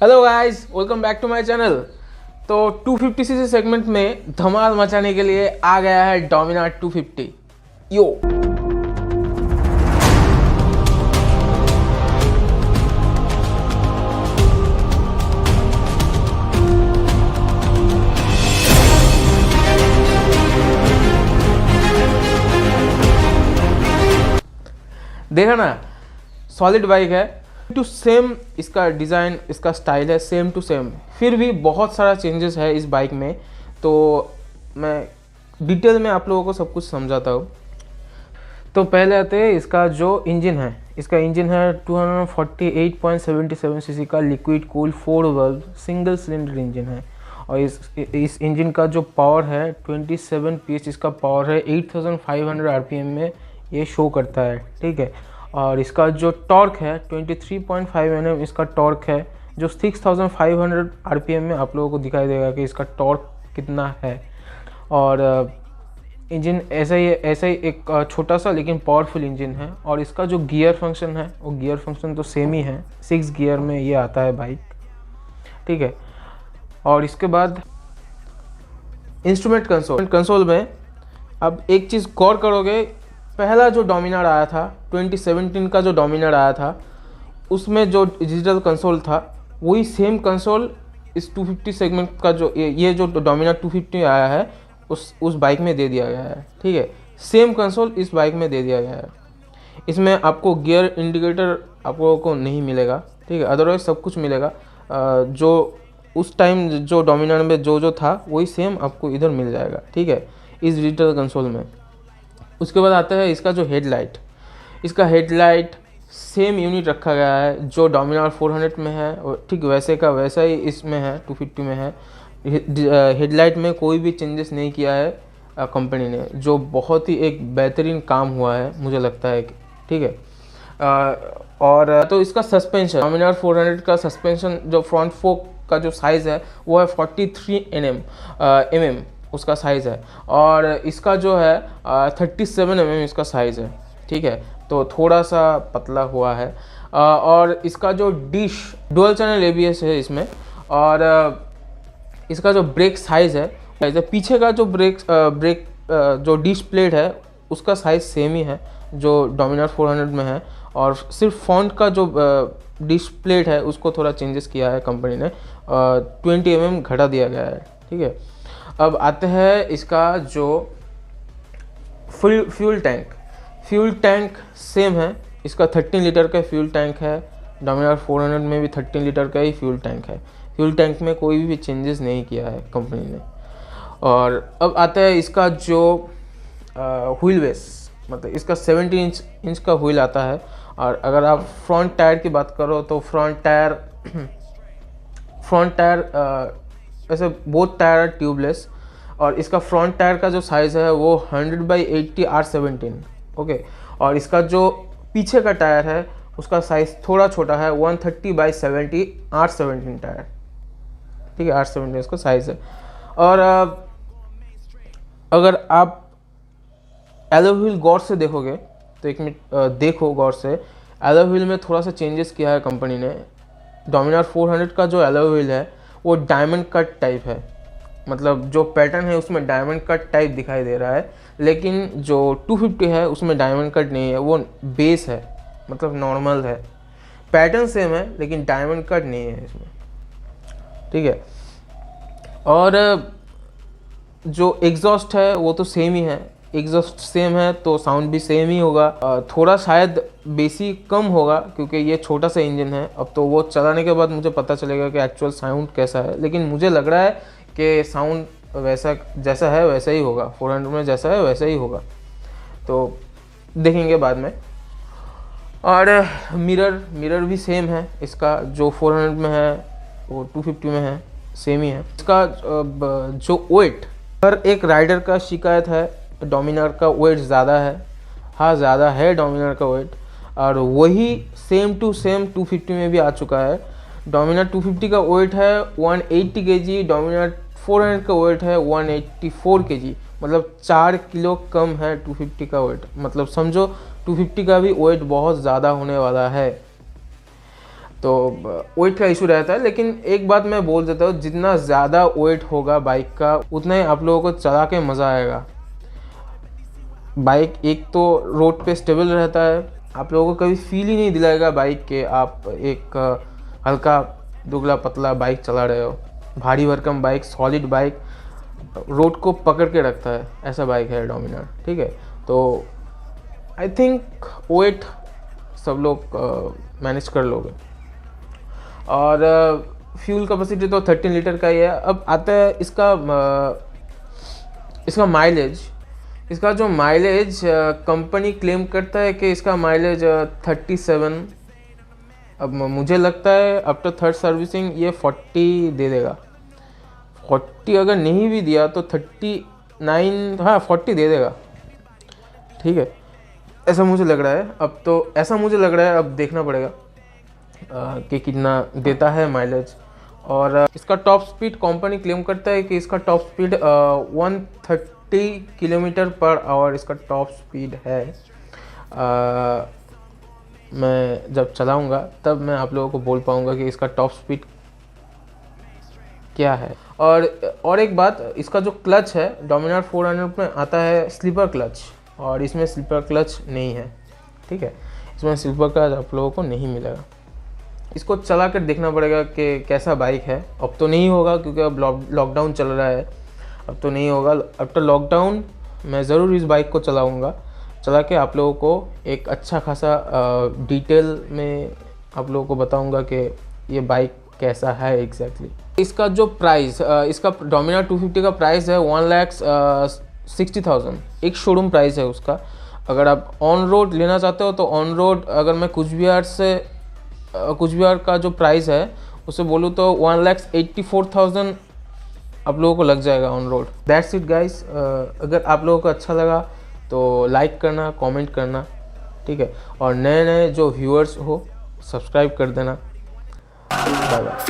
Hello guys, welcome back to my channel. तो 250 CC segment में धमाल मचाने के लिए आ गया है डोमिनार 250। यो देखा ना, सॉलिड बाइक है टू सेम। इसका डिज़ाइन, इसका स्टाइल है सेम टू सेम, फिर भी बहुत सारा चेंजेस है इस बाइक में। तो मैं डिटेल में आप लोगों को सब कुछ समझाता हूँ। तो पहले आते हैं इसका जो इंजन है। इसका इंजन है 248.77 सीसी का liquid cool 4 valve single cylinder engine है। और इस इंजन का जो पावर है 27 PS इसका पावर है। 8500 RPM में ये शो करता है, ठीक है। और इसका जो टॉर्क है 23.5 Nm इसका टॉर्क है, जो 6500 RPM में आप लोगों को दिखाई देगा कि इसका टॉर्क कितना है। और इंजन ऐसा ही एक छोटा सा लेकिन पावरफुल इंजन है। और इसका जो गियर फंक्शन है वो गियर फंक्शन तो सेम ही है, 6 गियर में ये आता है बाइक, ठीक है। और इसके बाद इंस्ट्रूमेंट कंसोल में अब एक चीज़ गौर करोगे, पहला जो डोमिनार आया था 2017 का जो डोमिनार आया था उसमें जो डिजिटल कंसोल था वही सेम कंसोल इस 250 सेगमेंट का जो ये जो डोमिनार 250 आया है उस बाइक में दे दिया गया है, ठीक है। सेम कंसोल इस बाइक में दे दिया गया है। इसमें आपको गियर इंडिकेटर आप लोगों को नहीं मिलेगा, ठीक है। अदरवाइज सब कुछ मिलेगा। जो उस टाइम जो डोमिनार में जो था वही सेम आपको इधर मिल जाएगा, ठीक है, इस डिजिटल कंसोल में। उसके बाद आता है इसका जो हेडलाइट। इसका हेडलाइट सेम यूनिट रखा गया है जो डोमिनार 400 में है, और ठीक वैसे का वैसा ही इसमें है, 250 में है। हेडलाइट में कोई भी चेंजेस नहीं किया है कंपनी ने, जो बहुत ही एक बेहतरीन काम हुआ है मुझे लगता है, ठीक है। और तो इसका सस्पेंशन, डोमिनार 400 का सस्पेंशन जो फ्रंट फोक का जो साइज़ है वो है 43 mm उसका साइज़ है। और इसका जो है 37 mm इसका साइज़ है, ठीक है। तो थोड़ा सा पतला हुआ है। और इसका जो डिश डुअल चैनल ABS है इसमें। और इसका जो ब्रेक साइज़ है, पीछे का जो ब्रेक जो डिश प्लेट है उसका साइज़ सेम ही है जो डोमिनार 400 में है। और सिर्फ फ्रंट का जो डिश प्लेट है उसको थोड़ा चेंजेस किया है कंपनी ने, 20 mm घटा दिया गया है, ठीक है। अब आते हैं इसका जो फ्यूल टैंक सेम है। इसका 13 लीटर का फ्यूल टैंक है। डोमिनार 400 में भी 13 लीटर का ही फ्यूल टैंक है। फ्यूल टैंक में कोई भी चेंजेस नहीं किया है कंपनी ने। और अब आता है इसका जो व्हील बेस, मतलब इसका 70 इंच का व्हील आता है। और अगर आप फ्रंट टायर की बात करो तो फ्रंट टायर ऐसे बोथ टायर ट्यूबलेस। और इसका फ्रंट टायर का जो साइज़ है वो 100/80 R17, ओके। और इसका जो पीछे का टायर है उसका साइज़ थोड़ा छोटा है, 130/70 R17 टायर, ठीक है। R17 इसका साइज़ है। और अगर आप एलो व्हील गौर से देखोगे तो एक मिनट देखो गौर से, एलो व्हील में थोड़ा सा चेंजेस किया है कंपनी ने। डोमिनार 400 का जो एलो व्हील है वो डायमंड कट टाइप है, मतलब जो पैटर्न है उसमें डायमंड कट टाइप दिखाई दे रहा है। लेकिन जो 250 है उसमें डायमंड कट नहीं है, वो बेस है, मतलब नॉर्मल है। पैटर्न सेम है लेकिन डायमंड कट नहीं है इसमें, ठीक है। और जो एग्जॉस्ट है वो तो सेम ही है। एग्जॉस्ट सेम है तो साउंड भी सेम ही होगा। थोड़ा शायद बेसी कम होगा क्योंकि ये छोटा सा इंजन है। अब तो वो चलाने के बाद मुझे पता चलेगा कि एक्चुअल साउंड कैसा है, लेकिन मुझे लग रहा है कि साउंड वैसा जैसा है वैसा ही होगा, 400 में जैसा है वैसा ही होगा। तो देखेंगे बाद में। और मिरर भी सेम है। इसका जो 400 में है वो 250 में है, सेम ही है। इसका जो वेट, हर एक राइडर का शिकायत है डोमिनार का वेट ज़्यादा है। हाँ, ज़्यादा है डोमिनार का वेट। और वही सेम टू सेम 250 में भी आ चुका है। डोमिनार 250 का वेट है 180 kg, डोमिनार 400 का वेट है 184 kg, मतलब 4 किलो कम है 250 का वेट। मतलब समझो 250 का भी वेट बहुत ज़्यादा होने वाला है। तो वेट का इशू रहता है। लेकिन एक बात मैं बोल देता हूँ, जितना ज़्यादा वेट होगा बाइक का उतना ही आप लोगों को चला के मज़ा आएगा। बाइक एक तो रोड पे स्टेबल रहता है, आप लोगों को कभी फील ही नहीं दिलाएगा बाइक के आप एक हल्का दुबला पतला बाइक चला रहे हो। भारी भरकम बाइक, सॉलिड बाइक, रोड को पकड़ के रखता है, ऐसा बाइक है डोमिनार। ठीक है, तो आई थिंक वेट सब लोग मैनेज कर लोगे। और फ्यूल कैपेसिटी तो 13 लीटर का ही है। अब आता है इसका माइलेज। इसका जो माइलेज कंपनी क्लेम करता है कि इसका माइलेज 37। अब मुझे लगता है आफ्टर थर्ड सर्विसिंग ये 40 दे देगा। 40 अगर नहीं भी दिया तो 39, हाँ 40 दे देगा। ठीक है, ऐसा मुझे लग रहा है। अब तो ऐसा मुझे लग रहा है, अब देखना पड़ेगा कि कितना देता है माइलेज। और इसका टॉप स्पीड कंपनी क्लेम करता है कि इसका top speed 130 kilometre per hour इसका टॉप स्पीड है। मैं जब चलाऊंगा तब मैं आप लोगों को बोल पाऊंगा कि इसका टॉप स्पीड क्या है। और एक बात, इसका जो क्लच है डोमिनार 400 में आता है स्लीपर क्लच, और इसमें स्लीपर क्लच नहीं है। ठीक है, इसमें स्लीपर क्लच आप लोगों को नहीं मिलेगा। इसको चला कर देखना पड़ेगा कि कैसा बाइक है। अब तो नहीं होगा क्योंकि अब लॉकडाउन चल रहा है, अब तो नहीं होगा। आफ्टर लॉकडाउन मैं ज़रूर इस बाइक को चलाऊँगा, चला के आप लोगों को एक अच्छा खासा डिटेल में आप लोगों को बताऊँगा कि ये बाइक कैसा है एग्जैक्टली। इसका जो प्राइस, इसका डोमिनार 250 का प्राइस है 1,60,000। एक शोरूम प्राइस है उसका। अगर आप ऑन रोड लेना चाहते हो तो ऑन रोड, अगर मैं कुछ बिहार का जो प्राइस है उसे बोलूँ तो 1,84,000 आप लोगों को लग जाएगा on road. That's it guys. अगर आप लोगों को अच्छा लगा तो लाइक करना, कमेंट करना। ठीक है, और नए नए जो व्यूअर्स हो सब्सक्राइब कर देना। Bye bye.